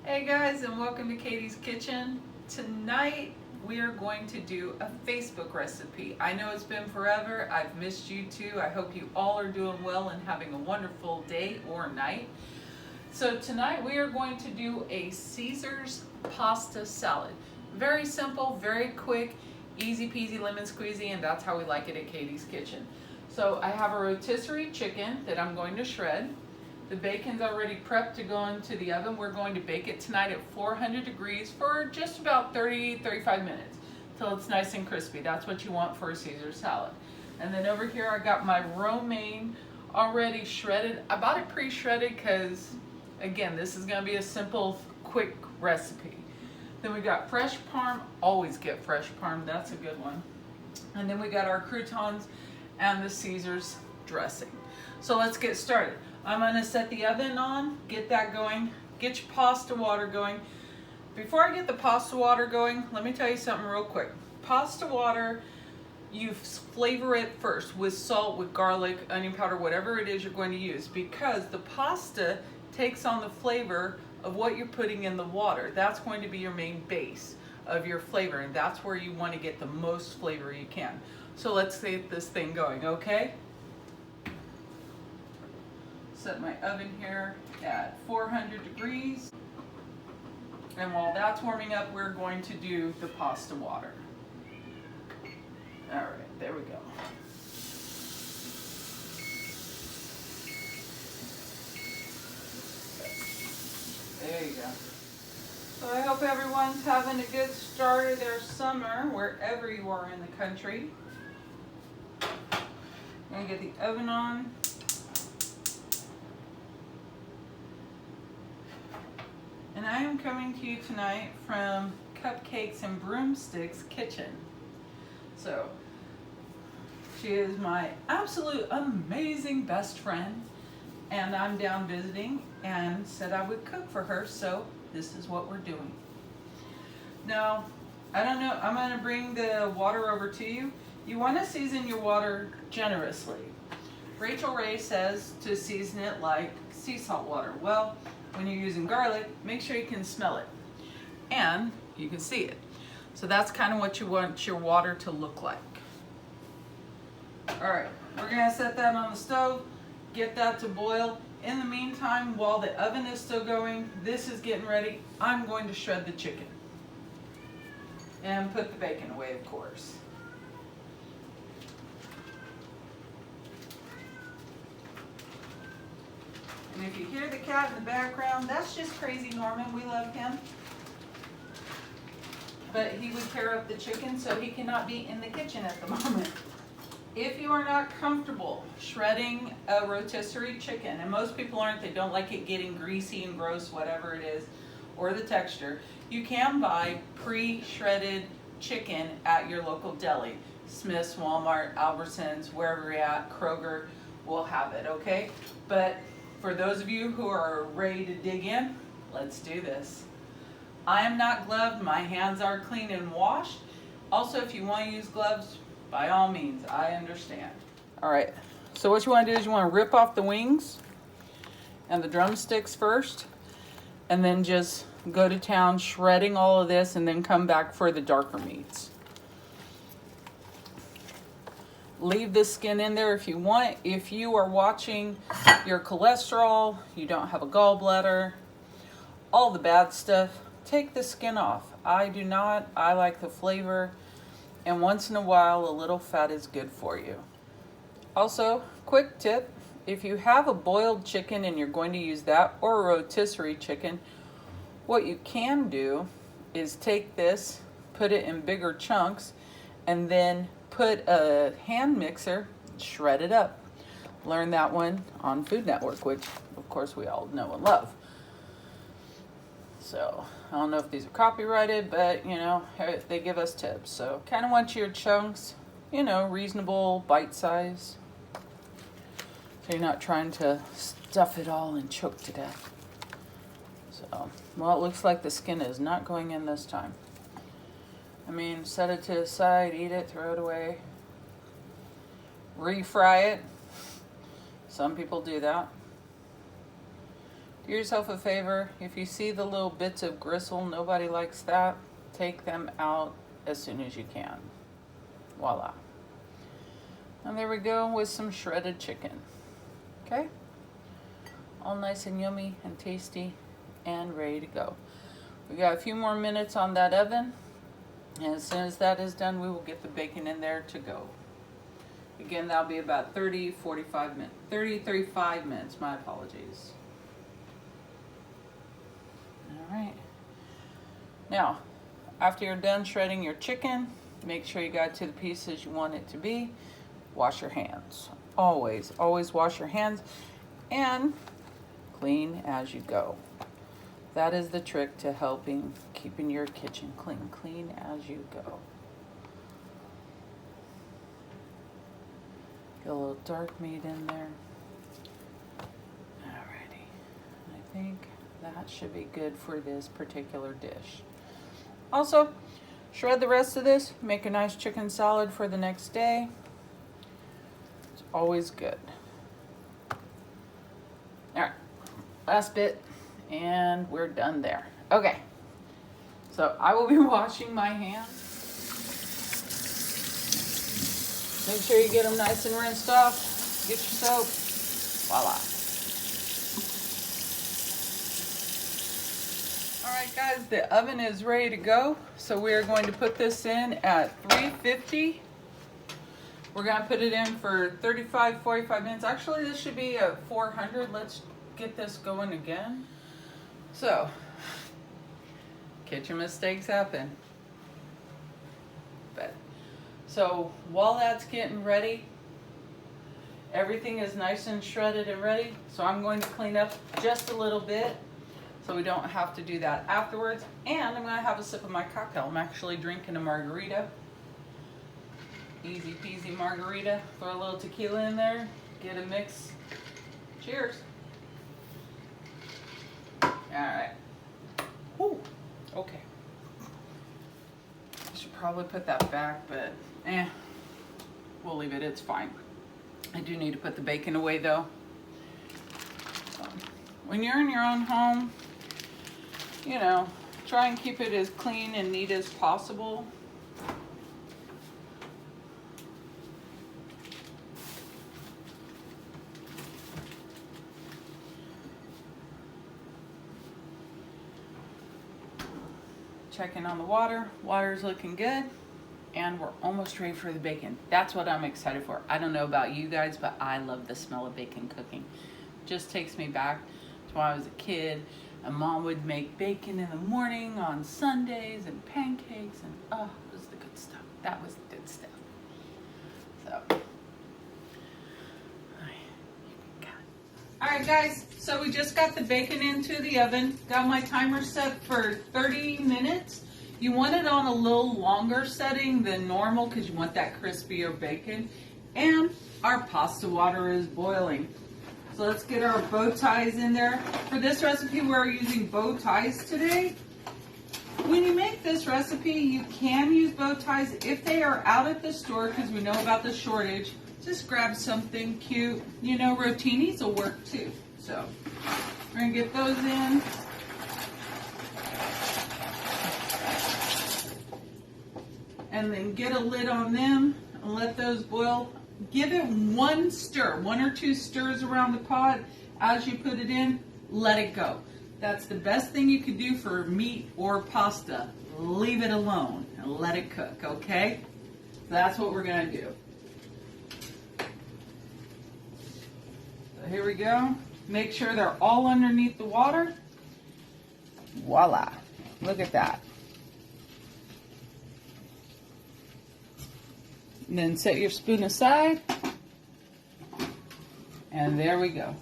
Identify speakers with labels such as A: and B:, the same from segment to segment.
A: Hey guys, and welcome to Katie's Kitchen. Tonight we are going to do a Facebook recipe. I know it's been forever. I've missed you too. I hope you all are doing well and having a wonderful day or night. So tonight we are going to do a Caesar's pasta salad. Very simple, very quick, easy peasy lemon squeezy, and that's how we like it at Katie's Kitchen. So I have a rotisserie chicken that I'm going to shred. The bacon's already prepped to go into the oven. We're going to bake it tonight at 400 degrees for just about 30-35 minutes till it's nice and crispy. That's what you want for a Caesar salad. And then over here I got my romaine already shredded. I bought it pre-shredded because, again, this is going to be a simple, quick recipe. Then we got fresh parm. Always get fresh parm. That's a good one. And then we got our croutons and the Caesar's dressing. So let's get started. I'm going to set the oven on, get that going, get your pasta water going. Before I get the pasta water going, let me tell you something real quick. Pasta water, you flavor it first with salt, with garlic, onion powder, whatever it is you're going to use, because the pasta takes on the flavor of what you're putting in the water. That's going to be your main base of your flavor, and that's where you want to get the most flavor you can. So let's get this thing going, okay? Set my oven here at 400 degrees. And while that's warming up, we're going to do the pasta water. All right, there we go. There you go. So I hope everyone's having a good start of their summer, wherever you are in the country. I'm gonna get the oven on. And I am coming to you tonight from Cupcakes and Broomsticks Kitchen. So, she is my absolute amazing best friend, and I'm down visiting and said I would cook for her, so this is what we're doing. Now, I don't know, I'm going to bring the water over to you. You want to season your water generously. Rachel Ray says to season it like sea salt water. Well, when you're using garlic, make sure you can smell it and you can see it. So that's kind of what you want your water to look like. All right, we're gonna set that on the stove, get that to boil. In the meantime, while the oven is still going, this is getting ready. I'm going to shred the chicken and put the bacon away, of course. And if you hear the cat in the background, that's just crazy Norman. We love him. But he would tear up the chicken, so he cannot be in the kitchen at the moment. If you are not comfortable shredding a rotisserie chicken, and most people aren't, they don't like it getting greasy and gross, whatever it is, or the texture, you can buy pre-shredded chicken at your local deli. Smith's, Walmart, Albertsons, wherever you're at, Kroger will have it, okay? But for those of you who are ready to dig in, let's do this. I am not gloved. My hands are clean and washed. Also, if you want to use gloves, by all means, I understand. All right, so what you want to do is you want to rip off the wings and the drumsticks first, and then just go to town shredding all of this, and then come back for the darker meats. Leave the skin in there if you want. If you are watching your cholesterol, you don't have a gallbladder, all the bad stuff, take the skin off. I do not. I like the flavor, and once in a while, a little fat is good for you. Also, quick tip, if you have a boiled chicken and you're going to use that, or a rotisserie chicken, what you can do is take this, put it in bigger chunks, and then put a hand mixer, shred it up. Learned that one on Food Network, which of course we all know and love. So I don't know if these are copyrighted, but you know, they give us tips. So kind of want your chunks, you know, reasonable bite size. So you're not trying to stuff it all and choke to death. So, well, it looks like the skin is not going in this time. I mean, set it to the side, eat it, throw it away. Refry it. Some people do that. Do yourself a favor. If you see the little bits of gristle, nobody likes that. Take them out as soon as you can. Voila. And there we go with some shredded chicken. Okay? All nice and yummy and tasty and ready to go. We got a few more minutes on that oven. And as soon as that is done, we will get the bacon in there to go. Again, that'll be about 35 minutes, my apologies. All right. Now, after you're done shredding your chicken, make sure you got it to the pieces you want it to be. Wash your hands. Always, always wash your hands and clean as you go. That is the trick to helping keeping your kitchen clean. Clean as you go. Get a little dark meat in there. Alrighty. I think that should be good for this particular dish. Also, shred the rest of this. Make a nice chicken salad for the next day. It's always good. Alright. Last bit. And we're done there. Okay. So I will be washing my hands. Make sure you get them nice and rinsed off. Get your soap. Voila. Alright guys, the oven is ready to go. So we are going to put this in at 350. We're going to put it in for 45 minutes. Actually, this should be at 400. Let's get this going again. So, kitchen mistakes happen. So while that's getting ready, everything is nice and shredded and ready. So I'm going to clean up just a little bit so we don't have to do that afterwards. And I'm going to have a sip of my cocktail. I'm actually drinking a margarita. Easy peasy margarita. Throw a little tequila in there. Get a mix. Cheers. Alright. Whew. Okay. I should probably put that back, but we'll leave it. It's fine. I do need to put the bacon away though. When you're in your own home, you know, try and keep it as clean and neat as possible. Checking on the water. Water's looking good. And we're almost ready for the bacon. That's what I'm excited for. I don't know about you guys, but I love the smell of bacon cooking. Just takes me back to when I was a kid. And Mom would make bacon in the morning on Sundays and pancakes. And oh, it was the good stuff. That was the good stuff. So. Alright guys, so we just got the bacon into the oven. Got my timer set for 30 minutes. You want it on a little longer setting than normal because you want that crispier bacon. And our pasta water is boiling. So let's get our bow ties in there. For this recipe, we're using bow ties today. When you make this recipe, you can use bow ties if they are out at the store because we know about the shortage. Just grab something cute. You know, rotinis will work too. So we're going to get those in. And then get a lid on them and let those boil. Give it one stir, 1 or 2 stirs around the pot as you put it in. Let it go. That's the best thing you could do for meat or pasta. Leave it alone and let it cook, okay? That's what we're going to do. So here we go. Make sure they're all underneath the water. Voila. Look at that. And then set your spoon aside. And there we go.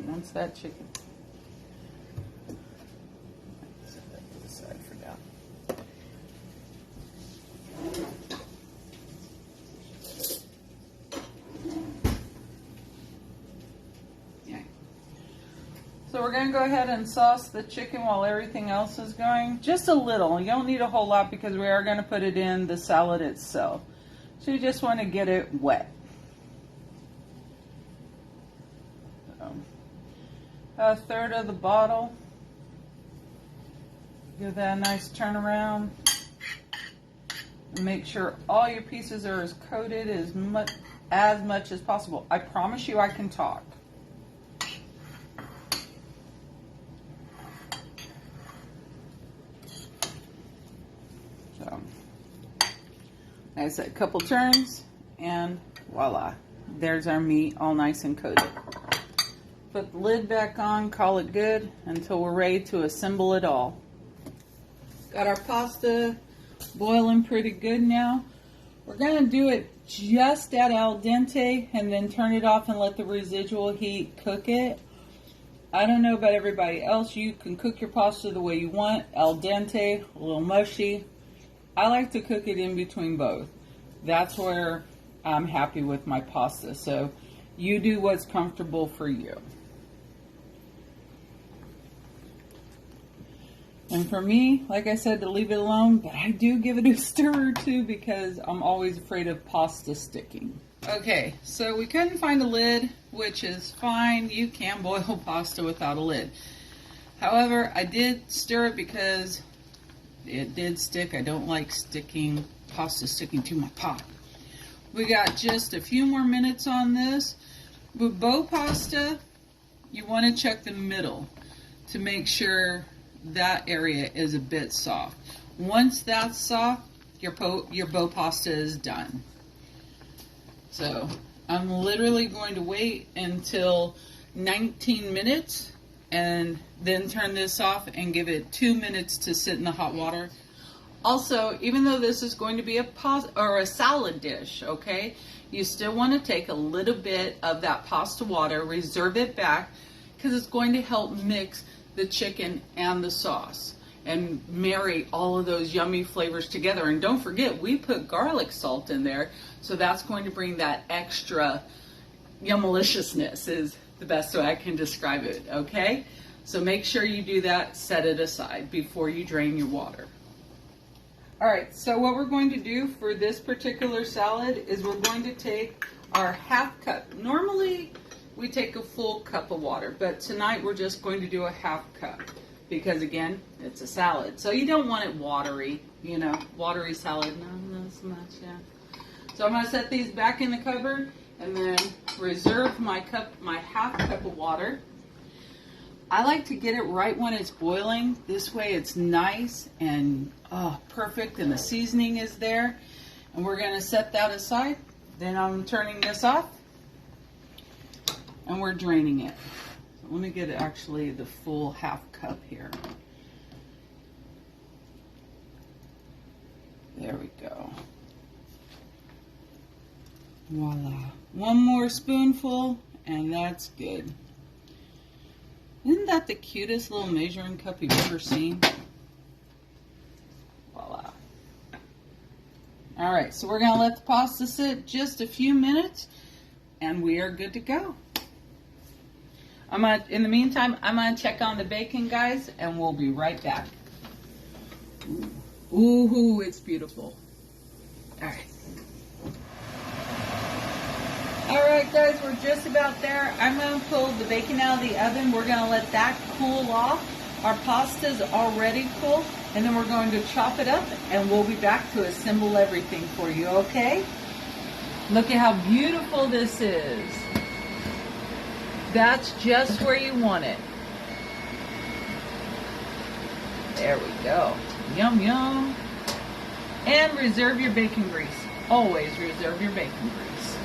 A: Once that chicken. Set that to the side for now. So we're going to go ahead and sauce the chicken while everything else is going. Just a little. You don't need a whole lot because we are going to put it in the salad itself. So you just want to get it wet. So, a third of the bottle. Give that a nice turn around. And make sure all your pieces are as coated as much as possible. I promise you I can talk. So, like I said, a couple turns and voila. There's our meat all nice and coated. Put the lid back on, call it good until we're ready to assemble it all. Got our pasta boiling pretty good now. We're going to do it just at al dente and then turn it off and let the residual heat cook it. I don't know about everybody else. You can cook your pasta the way you want, al dente, a little mushy. I like to cook it in between both. That's where I'm happy with my pasta. So you do what's comfortable for you. And for me, like I said, to leave it alone, but I do give it a stir or two because I'm always afraid of pasta sticking. Okay, so we couldn't find a lid, which is fine. You can boil pasta without a lid. However, I did stir it because it did stick. I don't like pasta sticking to my pot. We got just a few more minutes on this. With bow pasta, you want to check the middle to make sure that area is a bit soft. Once that's soft, your bow pasta is done. So I'm literally going to wait until 19 minutes and then turn this off and give it 2 minutes to sit in the hot water. Also, even though this is going to be a salad dish, okay, you still want to take a little bit of that pasta water, reserve it back, because it's going to help mix the chicken and the sauce and marry all of those yummy flavors together. And don't forget, we put garlic salt in there, so that's going to bring that extra yummaliciousness is the best way I can describe it, okay? So make sure you do that, set it aside before you drain your water. All right, so what we're going to do for this particular salad is we're going to take our half cup. Normally, we take a full cup of water, but tonight we're just going to do a half cup because, again, it's a salad. So you don't want it watery, you know, watery salad, not so much, yeah. So I'm going to set these back in the cupboard and then reserve my half cup of water. I like to get it right when it's boiling. This way it's nice and perfect and the seasoning is there. And we're going to set that aside. Then I'm turning this off. And we're draining it. So let me get actually the full half cup here. There we go. Voila. One more spoonful and that's good. Isn't that the cutest little measuring cup you've ever seen? Voila. All right, so we're gonna let the pasta sit just a few minutes and we are good to go. In the meantime, I'm gonna check on the bacon, guys, and we'll be right back. Ooh, it's beautiful. All right. All right, guys, we're just about there. I'm gonna pull the bacon out of the oven. We're gonna let that cool off. Our pasta's already cool, and then we're going to chop it up, and we'll be back to assemble everything for you, okay? Look at how beautiful this is. That's just where you want it. There we go. Yum, yum. And reserve your bacon grease. Always reserve your bacon grease.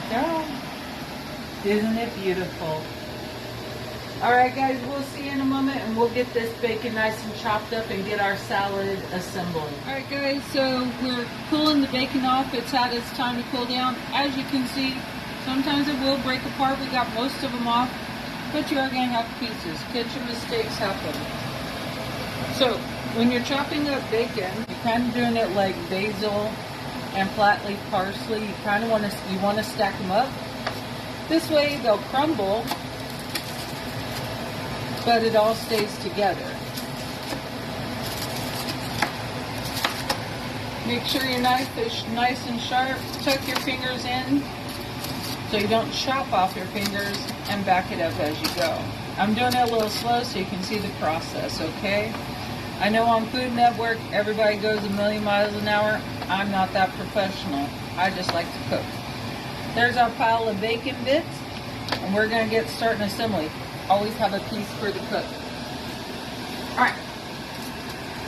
A: There we go. Isn't it beautiful? All right, guys, we'll see you in a moment, and we'll get this bacon nice and chopped up and get our salad assembled. All right, guys, so we're pulling the bacon off. It's had its time to cool down. As you can see, sometimes it will break apart. We got most of them off. but you are going to have pieces. Kitchen mistakes happen. So when you're chopping up bacon, you're kind of doing it like basil and flat leaf parsley. You kind of want to stack them up. This way they'll crumble, but it all stays together. Make sure your knife is nice and sharp. Tuck your fingers in so you don't chop off your fingers, and back it up as you go. I'm doing it a little slow so you can see the process, okay? I know on Food Network everybody goes a million miles an hour. I'm not that professional. I just like to cook. There's our pile of bacon bits, and we're going to get started assembly. Always have a piece for the cook. Alright,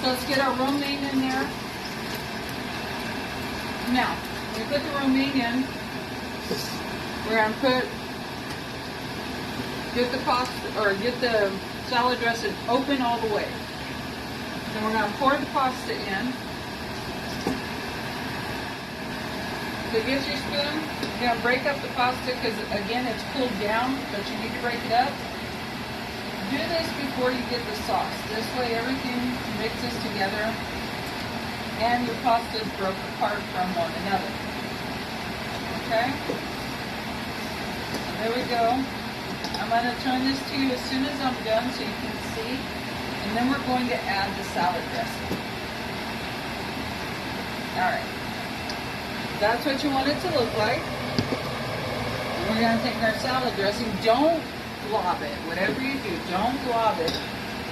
A: so let's get our romaine in there. Now, when we put the romaine in, we're going to get the salad dressing open all the way. Then we're going to pour the pasta in. So use your spoon. You're going to break up the pasta because, again, it's cooled down, but you need to break it up. Do this before you get the sauce. This way everything mixes together and your pasta is broke apart from one another. Okay? There we go. I'm going to turn this to you as soon as I'm done so you can see. And then we're going to add the salad dressing. Alright. That's what you want it to look like. We're going to take our salad dressing. Don't glob it. Whatever you do, don't glob it.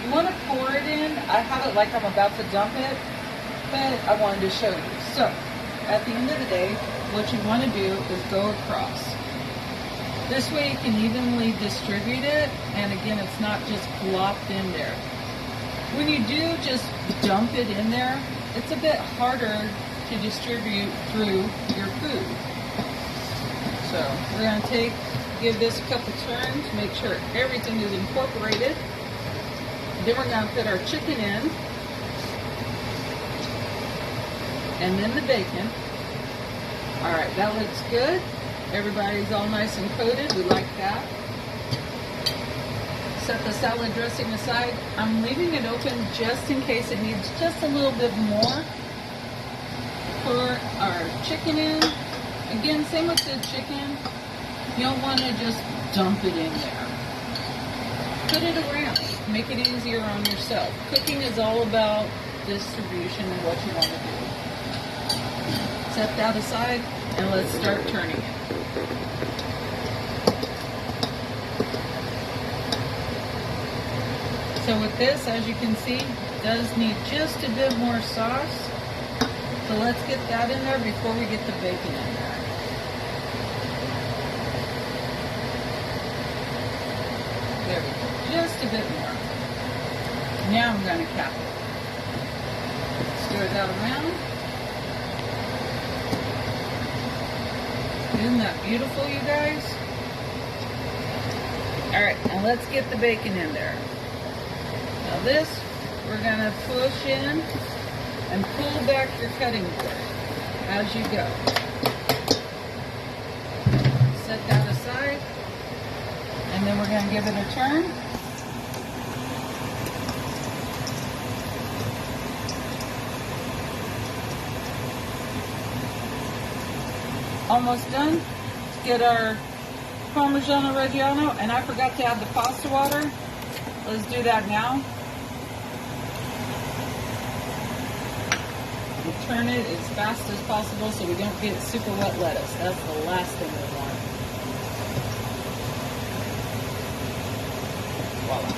A: You want to pour it in. I have it like I'm about to dump it, but I wanted to show you. So, at the end of the day, what you want to do is go across. This way you can evenly distribute it, and again, it's not just plopped in there. When you do just dump it in there, it's a bit harder to distribute through your food. So we're going to give this a couple turns, make sure everything is incorporated. Then we're going to put our chicken in, and then the bacon. All right, that looks good. Everybody's all nice and coated. We like that. Set the salad dressing aside. I'm leaving it open just in case it needs just a little bit more. Pour our chicken in. Again, same with the chicken. You don't want to just dump it in there. Put it around. Make it easier on yourself. Cooking is all about distribution and what you want to do. Set that aside and let's start turning it. So with this, as you can see, it does need just a bit more sauce. So let's get that in there before we get the bacon in there. There we go. Just a bit more. Now I'm going to cap it. Stir that around. Isn't that beautiful, you guys? Alright, now let's get the bacon in there. Now this, we're going to push in and pull back your cutting board as you go. Set that aside, and then we're going to give it a turn. Almost done. Let's get our Parmesan Reggiano, and I forgot to add the pasta water. Let's do that now. We'll turn it as fast as possible so we don't get super wet lettuce. That's the last thing we want. Voila.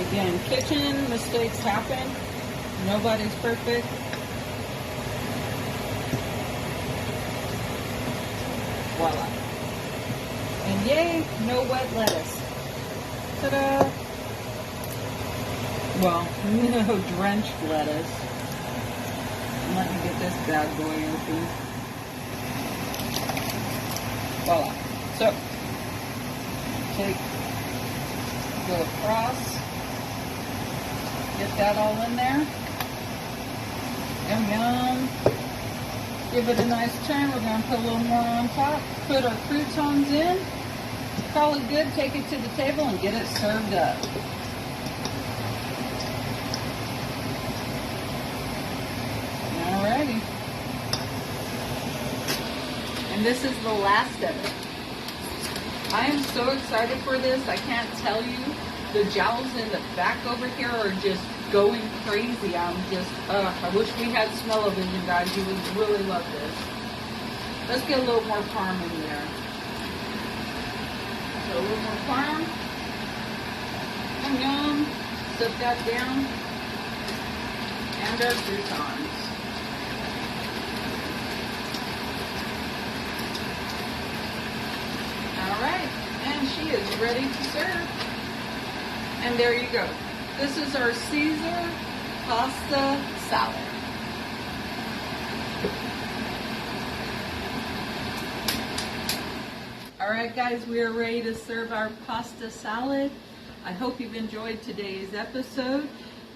A: Again, kitchen mistakes happen. Nobody's perfect. Voila. And yay, no wet lettuce. Ta-da! Well, no drenched lettuce. Let me get this bad boy open. Voila. So, go across. Get that all in there. Yum yum. Give it a nice turn. We're going to put a little more on top. Put our croutons in. Call it good, take it to the table, and get it served up. Alrighty. And this is the last of it. I am so excited for this. I can't tell you. The jowls in the back over here are just going crazy. I'm just, I wish we had smell-o-vision, guys. You would really love this. Let's get a little more parm in there. So a little more parm. Yum. Set that down. And our croutons. Alright, and she is ready to serve. And there you go. This is our Caesar pasta salad. Alright guys, we are ready to serve our pasta salad. I hope you've enjoyed today's episode.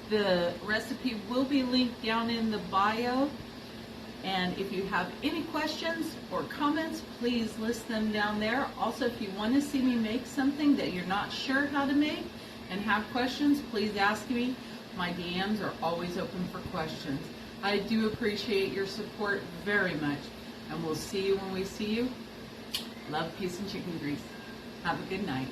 A: The recipe will be linked down in the bio. And if you have any questions or comments, please list them down there. Also, if you want to see me make something that you're not sure how to make and have questions, please ask me. My DMs are always open for questions. I do appreciate your support very much. And we'll see you when we see you. Love, peace, and chicken grease. Have a good night.